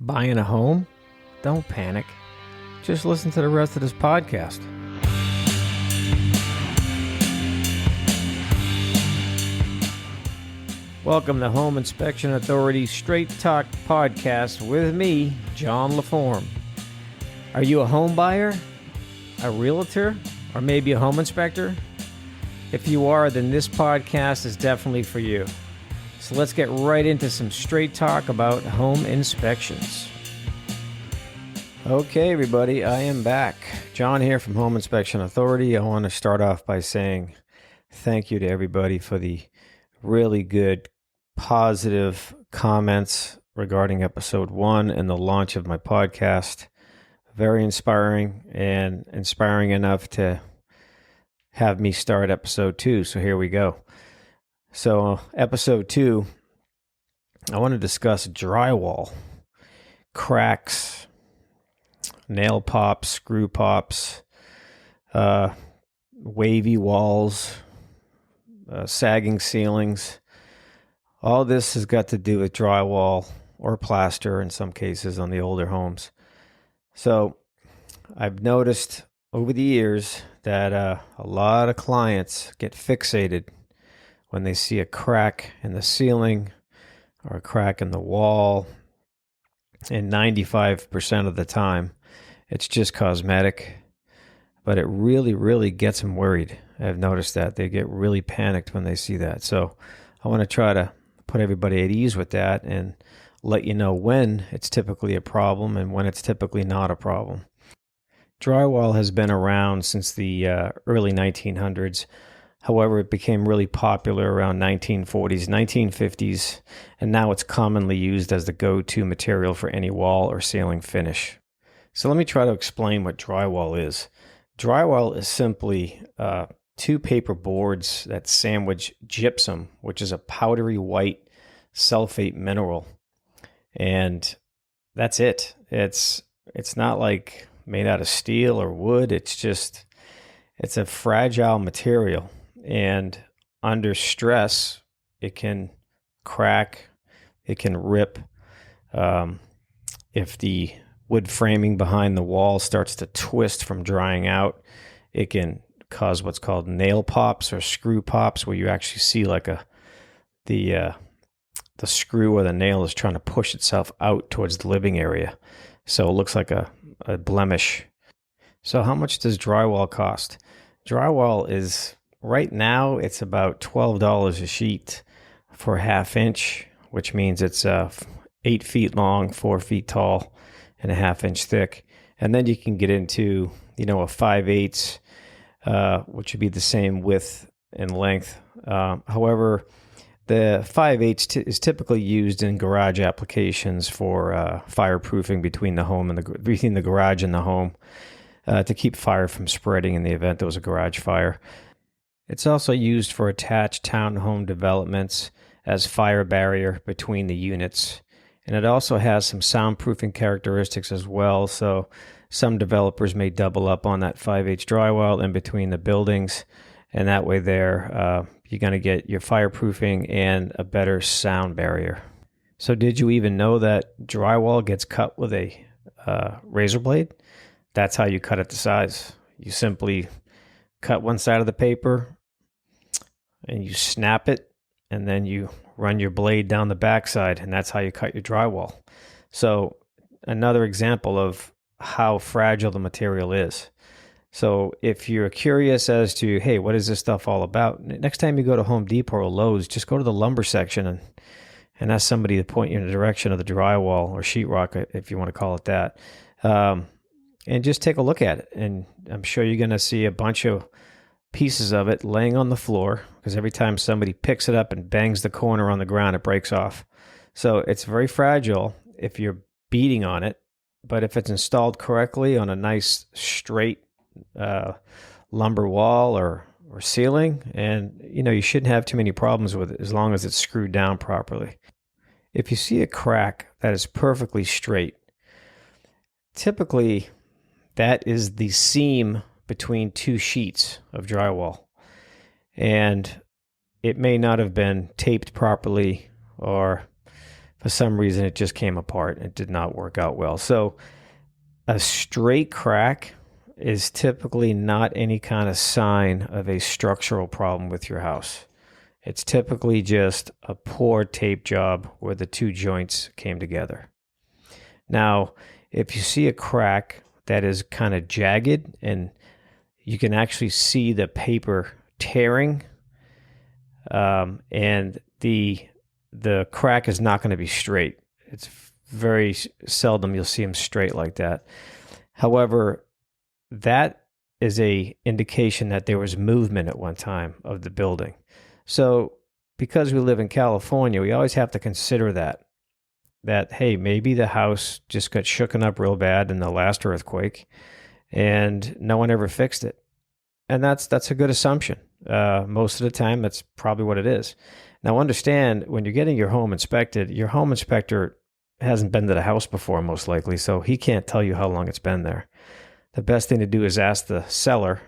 Buying a home? Don't panic. Just listen to the rest of this podcast. Welcome to Home Inspection Authority Straight Talk Podcast with me, John LaForme. Are you a home buyer, a realtor, or maybe a home inspector? If you are, then this podcast is definitely for you. So let's get right into some straight talk about home inspections. Okay, everybody, I am back. John here from Home Inspection Authority. I want to start off by saying thank you to everybody for the really good, positive comments regarding episode 1 and the launch of my podcast. Very inspiring, and inspiring enough to have me start episode 2. So here we go. So episode 2, I want to discuss drywall, cracks, nail pops, screw pops, wavy walls, sagging ceilings. All this has got to do with drywall or plaster in some cases on the older homes. So I've noticed over the years that a lot of clients get fixated when they see a crack in the ceiling or a crack in the wall. And 95% of the time, it's just cosmetic. But it really gets them worried. I've noticed that. They get really panicked when they see that. So I want to try to put everybody at ease with that and let you know when it's typically a problem and when it's typically not a problem. Drywall has been around since the early 1900s. However, it became really popular around 1940s, 1950s, and now it's commonly used as the go-to material for any wall or ceiling finish. So let me try to explain what drywall is. Drywall is simply 2 paper boards that sandwich gypsum, which is a powdery white sulfate mineral. And that's it. It's not like made out of steel or wood. It's a fragile material. And under stress, it can crack, it can rip. If the wood framing behind the wall starts to twist from drying out, it can cause what's called nail pops or screw pops, where you actually see like the screw or the nail is trying to push itself out towards the living area. So it looks like a blemish. So how much does drywall cost? Drywall is, right now, it's about $12 a sheet for a 1/2 inch, which means it's 8 feet long, 4 feet tall, and a 1/2 inch thick. And then you can get into, a 5/8, which would be the same width and length. However, the 5/8 is typically used in garage applications for fireproofing between the home and between the garage and the home, to keep fire from spreading in the event there was a garage fire. It's also used for attached townhome developments as fire barrier between the units. And it also has some soundproofing characteristics as well. So some developers may double up on that 5/8 drywall in between the buildings. And that way there, you're going to get your fireproofing and a better sound barrier. So did you even know that drywall gets cut with a razor blade? That's how you cut it to size. You simply cut one side of the paper and you snap it, and then you run your blade down the backside, and that's how you cut your drywall. So another example of how fragile the material is. So if you're curious as to, hey, what is this stuff all about? Next time you go to Home Depot or Lowe's, just go to the lumber section and ask somebody to point you in the direction of the drywall or sheetrock, if you want to call it that. And just take a look at it. And I'm sure you're going to see a bunch of pieces of it laying on the floor, because every time somebody picks it up and bangs the corner on the ground, it breaks off. So it's very fragile if you're beating on it, but if it's installed correctly on a nice straight lumber wall or ceiling, and you shouldn't have too many problems with it as long as it's screwed down properly. If you see a crack that is perfectly straight, typically that is the seam between 2 sheets of drywall, and it may not have been taped properly, or for some reason it just came apart. It did not work out well. So a straight crack is typically not any kind of sign of a structural problem with your house. It's typically just a poor tape job where the two joints came together. Now, if you see a crack that is kind of jagged and you can actually see the paper tearing, and the crack is not going to be straight. It's very seldom you'll see them straight like that. However, that is a indication that there was movement at one time of the building. So because we live in California, we always have to consider that, hey, maybe the house just got shooken up real bad in the last earthquake and no one ever fixed it. And that's a good assumption. Most of the time, that's probably what it is. Now, understand, when you're getting your home inspected, your home inspector hasn't been to the house before, most likely, so he can't tell you how long it's been there. The best thing to do is ask the seller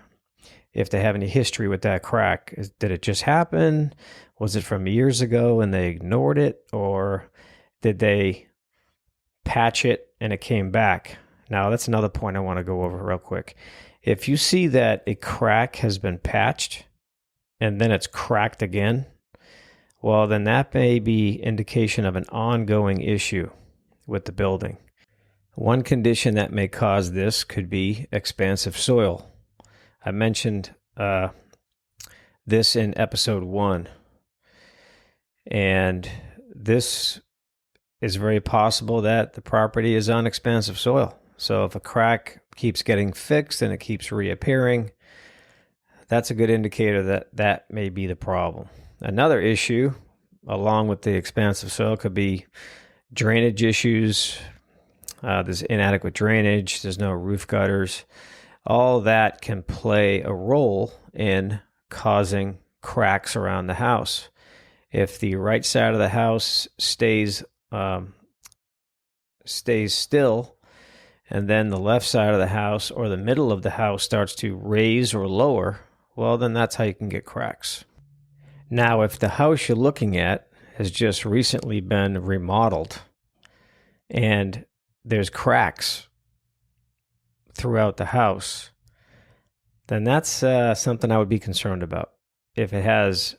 if they have any history with that crack. Did it just happen? Was it from years ago and they ignored it? Or did they patch it and it came back? Now, that's another point I want to go over real quick. If you see that a crack has been patched and then it's cracked again, well, then that may be indication of an ongoing issue with the building. One condition that may cause this could be expansive soil. I mentioned this in episode 1, and this is very possible that the property is on expansive soil. So if a crack keeps getting fixed and it keeps reappearing, that's a good indicator that that may be the problem. Another issue, along with the expansive soil, could be drainage issues. There's inadequate drainage. There's no roof gutters. All that can play a role in causing cracks around the house. If the right side of the house stays still, and then the left side of the house or the middle of the house starts to raise or lower, well, then that's how you can get cracks. Now, if the house you're looking at has just recently been remodeled and there's cracks throughout the house, then that's something I would be concerned about. If it has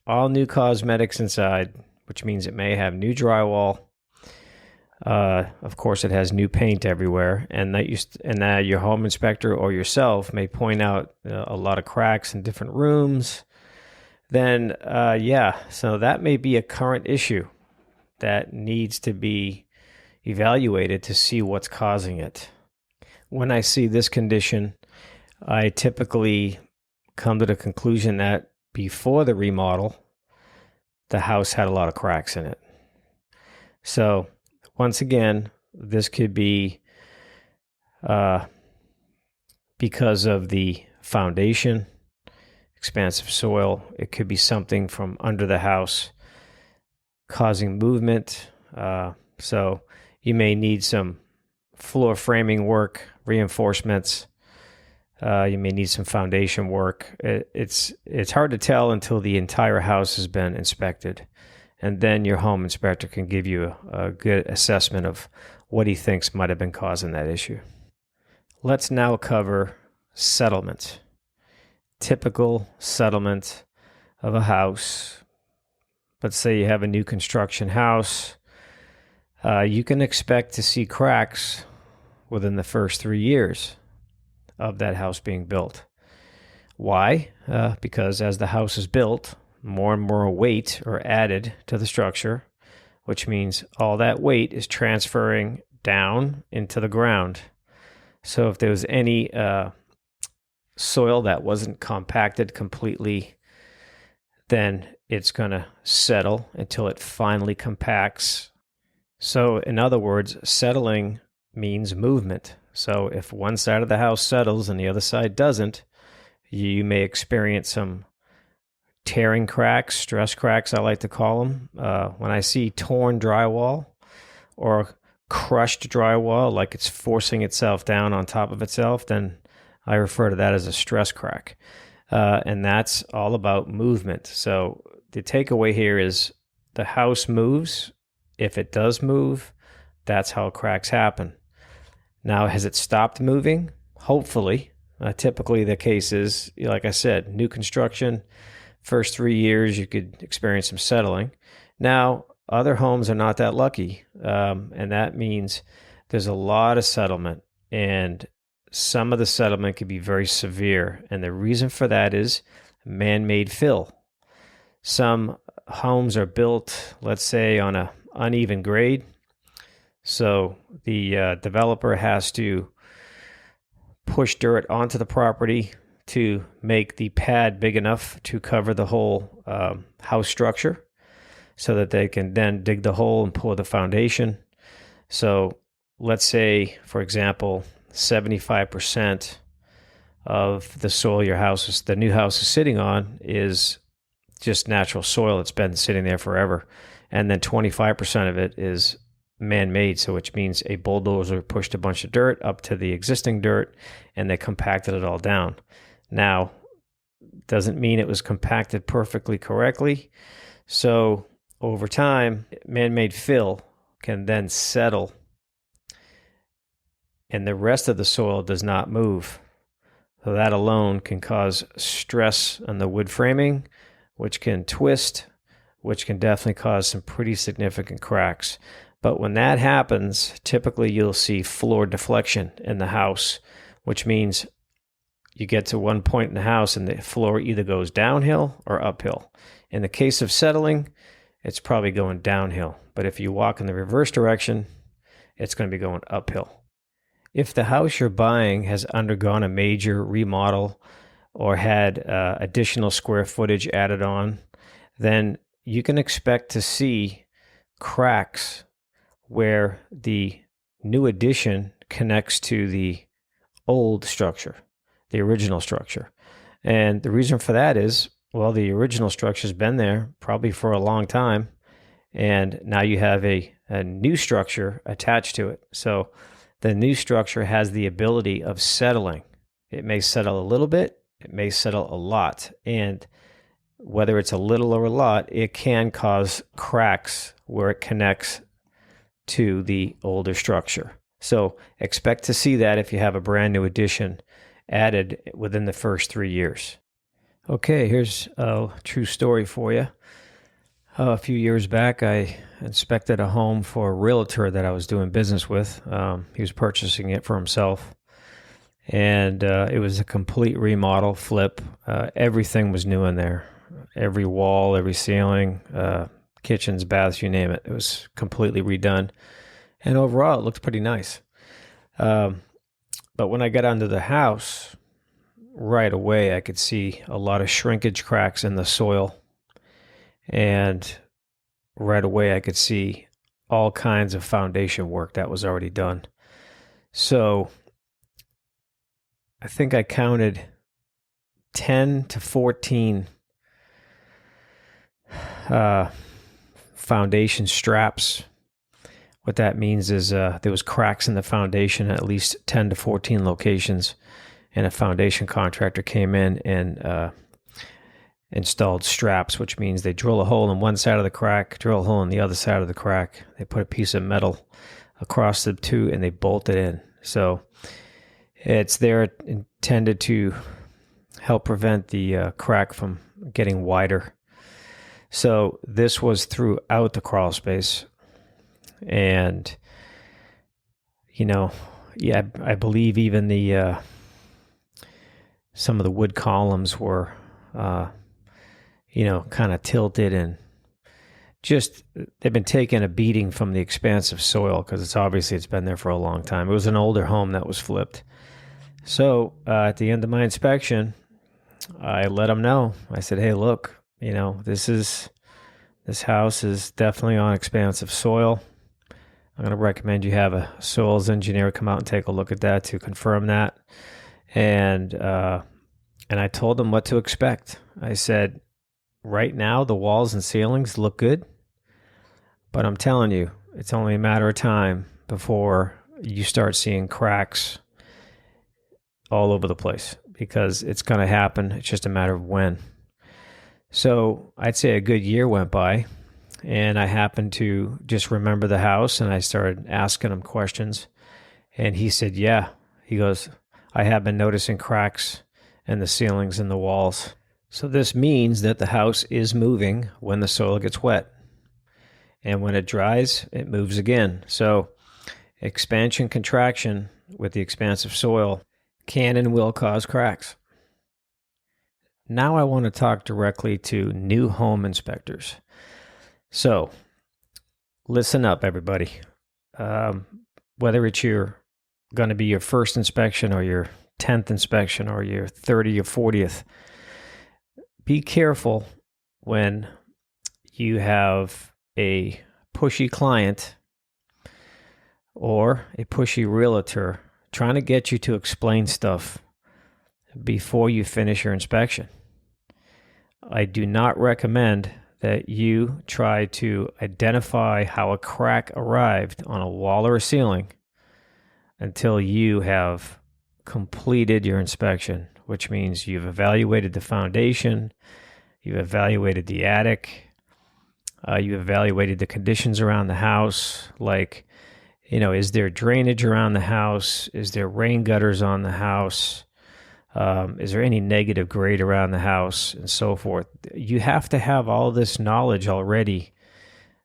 all new cosmetics inside, which means it may have new drywall, of course it has new paint everywhere, and that your home inspector or yourself may point out a lot of cracks in different rooms, then so that may be a current issue that needs to be evaluated to see what's causing it. When I see this condition, I typically come to the conclusion that before the remodel, the house had a lot of cracks in it. So once again, this could be because of the foundation, expansive soil. It could be something from under the house causing movement. So you may need some floor framing work, reinforcements. You may need some foundation work. It's hard to tell until the entire house has been inspected. And then your home inspector can give you a good assessment of what he thinks might have been causing that issue. Let's now cover settlement. Typical settlement of a house. Let's say you have a new construction house. You can expect to see cracks within the first 3 years of that house being built. Why? Because as the house is built, more and more weight are added to the structure, which means all that weight is transferring down into the ground. So if there was any soil that wasn't compacted completely, then it's going to settle until it finally compacts. So in other words, settling means movement. So if one side of the house settles and the other side doesn't, you may experience some tearing cracks, stress cracks, I like to call them. When I see torn drywall or crushed drywall, like it's forcing itself down on top of itself, then I refer to that as a stress crack. And that's all about movement. So the takeaway here is the house moves if it does move, that's how cracks happen. Now, has it stopped moving? Hopefully. Typically, the case is, like I said, new construction, first 3 years, you could experience some settling. Now, other homes are not that lucky, and that means there's a lot of settlement, and some of the settlement can be very severe. And the reason for that is man-made fill. Some homes are built, let's say, on an uneven grade. So the developer has to push dirt onto the property to make the pad big enough to cover the whole house structure so that they can then dig the hole and pour the foundation. So let's say, for example, 75% of the soil the new house is sitting on is just natural soil. It's been sitting there forever. And then 25% of it is man-made, so which means a bulldozer pushed a bunch of dirt up to the existing dirt and they compacted it all down. Now, doesn't mean it was compacted perfectly correctly. So over time, man-made fill can then settle and the rest of the soil does not move. So that alone can cause stress on the wood framing, which can twist, which can definitely cause some pretty significant cracks. But when that happens, typically you'll see floor deflection in the house, which means you get to one point in the house and the floor either goes downhill or uphill. In the case of settling, it's probably going downhill. But if you walk in the reverse direction, it's going to be going uphill. If the house you're buying has undergone a major remodel or had additional square footage added on, then you can expect to see cracks where the new addition connects to the old structure, the original structure. And the reason for that is, well, the original structure's been there probably for a long time, and now you have a new structure attached to it. So the new structure has the ability of settling. It may settle a little bit, it may settle a lot, and whether it's a little or a lot, it can cause cracks where it connects to the older structure. So expect to see that if you have a brand new addition added within the first 3 years. Okay, here's a true story for you. A few years back, I inspected a home for a realtor that I was doing business with. He was purchasing it for himself, and it was a complete remodel, flip. Everything was new in there. Every wall, every ceiling, kitchens, baths, you name it. It was completely redone. And overall, it looked pretty nice. But when I got onto the house, right away, I could see a lot of shrinkage cracks in the soil. And right away, I could see all kinds of foundation work that was already done. So I think I counted 10 to 14 foundation straps. What that means is there was cracks in the foundation at least 10 to 14 locations, and a foundation contractor came in and installed straps, which means they drill a hole in one side of the crack, drill a hole in the other side of the crack. They put a piece of metal across the two and they bolt it in. So it's there intended to help prevent the crack from getting wider. So this was throughout the crawl space. And, I believe even the some of the wood columns were, kind of tilted and just, they've been taking a beating from the expansive soil because it's been there for a long time. It was an older home that was flipped. So at the end of my inspection, I let them know. I said, hey, look, this house is definitely on expansive soil. I'm going to recommend you have a soils engineer come out and take a look at that to confirm that. And I told them what to expect. I said, right now, the walls and ceilings look good, but I'm telling you, it's only a matter of time before you start seeing cracks all over the place, because it's going to happen. It's just a matter of when. So I'd say a good year went by, and I happened to just remember the house, and I started asking him questions. And he said, yeah. He goes, I have been noticing cracks in the ceilings and the walls. So this means that the house is moving when the soil gets wet. And when it dries, it moves again. So expansion, contraction with the expansive soil can and will cause cracks. Now I want to talk directly to new home inspectors. So listen up, everybody. Whether it's going to be your first inspection or your 10th inspection or your 30th or 40th, be careful when you have a pushy client or a pushy realtor trying to get you to explain stuff before you finish your inspection. I do not recommend that you try to identify how a crack arrived on a wall or a ceiling until you have completed your inspection, which means you've evaluated the foundation, you've evaluated the attic, you evaluated the conditions around the house, like, is there drainage around the house? Is there rain gutters on the house? Is there any negative grade around the house, and so forth? You have to have all this knowledge already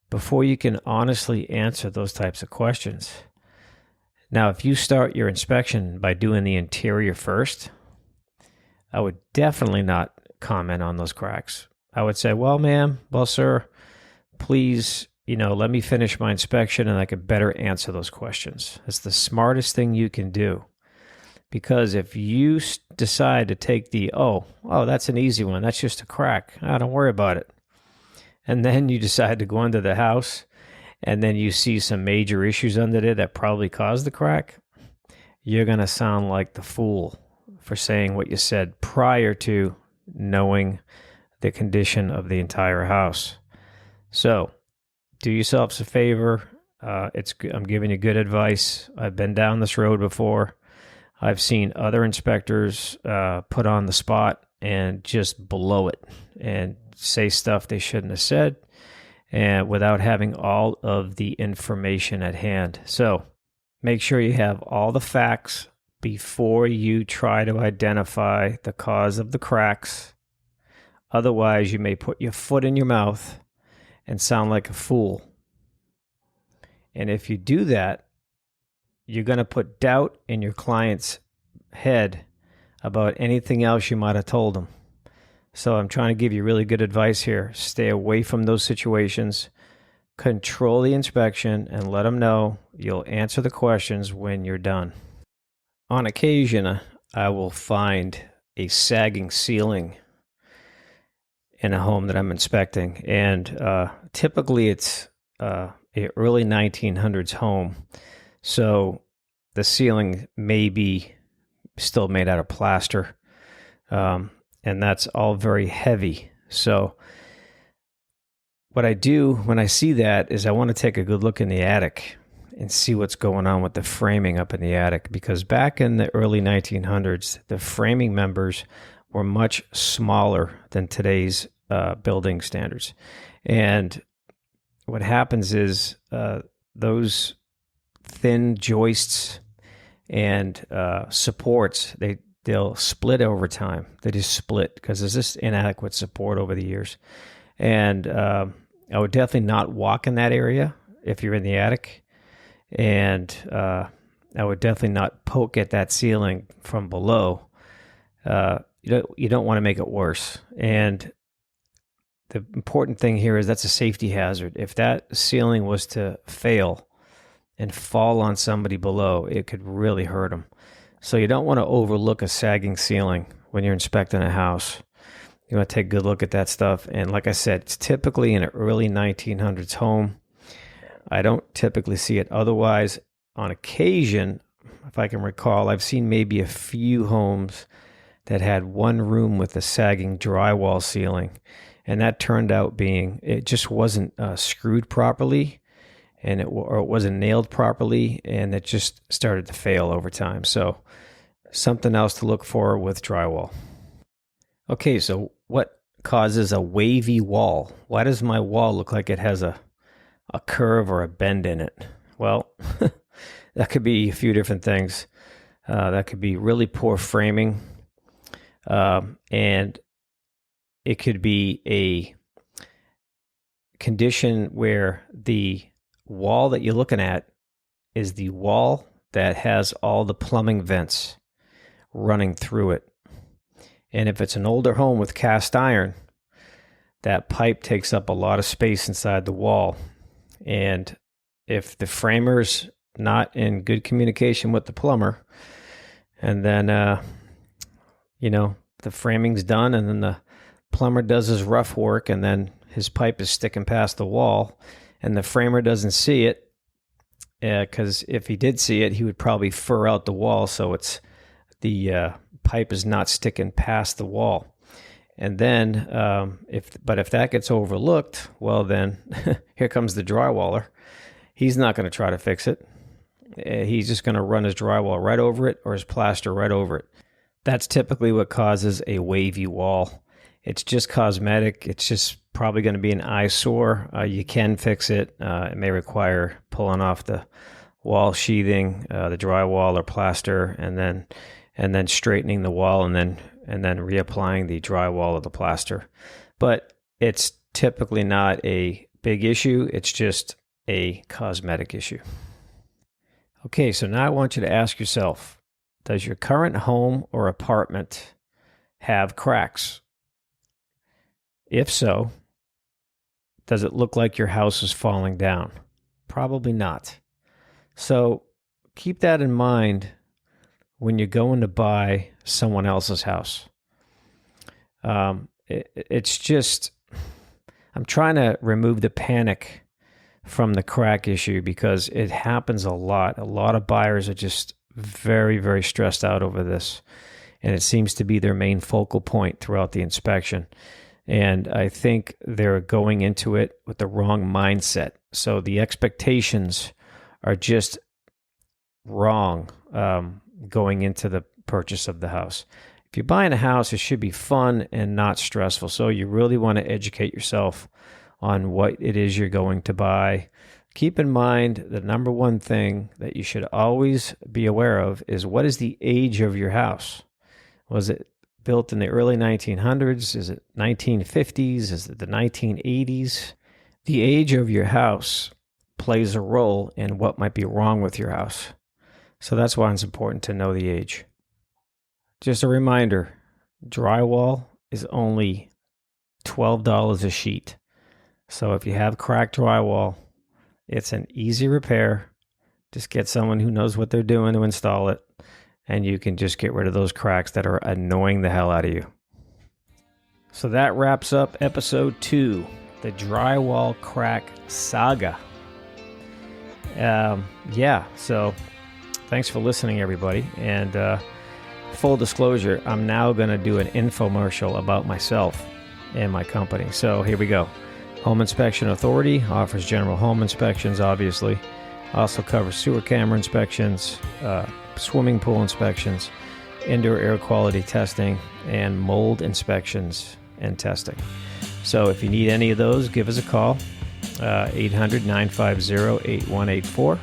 before you can honestly answer those types of questions. Now, if you start your inspection by doing the interior first, I would definitely not comment on those cracks. I would say, well, ma'am, well, sir, please, let me finish my inspection and I could better answer those questions. That's the smartest thing you can do. Because if you decide to take oh, that's an easy one, that's just a crack, don't worry about it. And then you decide to go into the house and then you see some major issues under there that probably caused the crack, you're going to sound like the fool for saying what you said prior to knowing the condition of the entire house. So do yourselves a favor. I'm giving you good advice. I've been down this road before. I've seen other inspectors put on the spot and just blow it and say stuff they shouldn't have said, and without having all of the information at hand. So make sure you have all the facts before you try to identify the cause of the cracks. Otherwise, you may put your foot in your mouth and sound like a fool. And if you do that, you're going to put doubt in your client's head about anything else you might have told them. So I'm trying to give you really good advice here. Stay away from those situations. Control the inspection and let them know you'll answer the questions when you're done. On occasion, I will find a sagging ceiling in a home that I'm inspecting. And typically it's an early 1900s home. So the ceiling may be still made out of plaster, and that's all very heavy. So what I do when I see that is I want to take a good look in the attic and see what's going on with the framing up in the attic, because back in the early 1900s, the framing members were much smaller than today's building standards. And what happens is those thin joists and supports, they'll split over time. They just split because there's just inadequate support over the years. And I would definitely not walk in that area if you're in the attic. And I would definitely not poke at that ceiling from below. You don't want to make it worse. And the important thing here is that's a safety hazard. If that ceiling was to fail and fall on somebody below, it could really hurt them. So you don't want to overlook a sagging ceiling when you're inspecting a house. You want to take a good look at that stuff. And like I said, it's typically in an early 1900s home. I don't typically see it otherwise. On occasion, if I can recall, I've seen maybe a few homes that had one room with a sagging drywall ceiling. And that turned out it just wasn't screwed properly, and it wasn't nailed properly, and it just started to fail over time. So something else to look for with drywall. Okay, so what causes a wavy wall. Why does my wall look like it has a curve or a bend in it? Well, that could be a few different things. That could be really poor framing, and it could be a condition where the wall that you're looking at is the wall that has all the plumbing vents running through it. And if it's an older home with cast iron, that pipe takes up a lot of space inside the wall. And if the framer's not in good communication with the plumber, and then, the framing's done, and then the plumber does his rough work, and then his pipe is sticking past the wall, and the framer doesn't see it, because if he did see it, he would probably fur out the wall, so it's the pipe is not sticking past the wall. And then, if that gets overlooked, well, then here comes the drywaller. He's not going to try to fix it. He's just going to run his drywall right over it, or his plaster right over it. That's typically what causes a wavy wall. It's just cosmetic. It's just probably going to be an eyesore. You can fix it. It may require pulling off the wall sheathing, the drywall or plaster, and then straightening the wall, and then reapplying the drywall or the plaster. But it's typically not a big issue. It's just a cosmetic issue. Okay, so now I want you to ask yourself, does your current home or apartment have cracks? If so, does it look like your house is falling down? Probably not. So keep that in mind when you're going to buy someone else's house. It's just, I'm trying to remove the panic from the crack issue, because it happens a lot. A lot of buyers are just very, very stressed out over this, and it seems to be their main focal point throughout the inspection. And I think they're going into it with the wrong mindset. So the expectations are just wrong going into the purchase of the house. If you're buying a house, it should be fun and not stressful. So you really want to educate yourself on what it is you're going to buy. Keep in mind, the number one thing that you should always be aware of is, what is the age of your house? Was it built in the early 1900s? Is it 1950s? Is it the 1980s? The age of your house plays a role in what might be wrong with your house. So that's why it's important to know the age. Just a reminder, drywall is only $12 a sheet. So if you have cracked drywall, it's an easy repair. Just get someone who knows what they're doing to install it, and you can just get rid of those cracks that are annoying the hell out of you. So that wraps up episode 2, the drywall crack saga. So thanks for listening, everybody. And full disclosure, I'm now going to do an infomercial about myself and my company. So here we go. Home Inspection Authority offers general home inspections, obviously. Also covers sewer camera inspections, swimming pool inspections, indoor air quality testing, and mold inspections and testing. So if you need any of those, give us a call, 800-950-8184.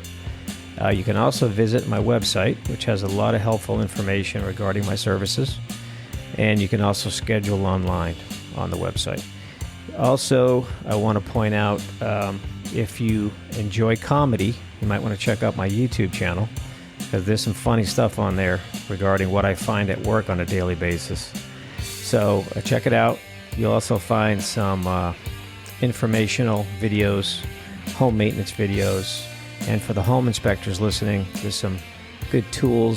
You can also visit my website, which has a lot of helpful information regarding my services. And you can also schedule online on the website. Also, I want to point out, if you enjoy comedy, you might want to check out my YouTube channel, because there's some funny stuff on there regarding what I find at work on a daily basis. So check it out. You'll also find some informational videos, home maintenance videos, and for the home inspectors listening, there's some good tool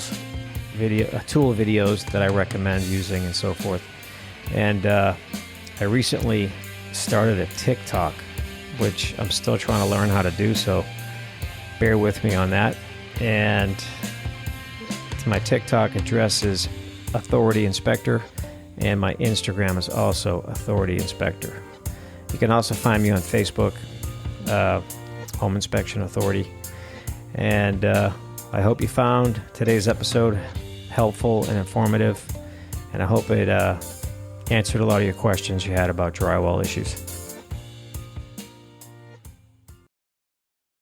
videos that I recommend using and so forth. And I recently started a TikTok, which I'm still trying to learn how to do, so bear with me on that. And my TikTok address is Authority Inspector, and my Instagram is also Authority Inspector. You can also find me on Facebook, Home Inspection Authority. And I hope you found today's episode helpful and informative, and I hope it answered a lot of your questions you had about drywall issues.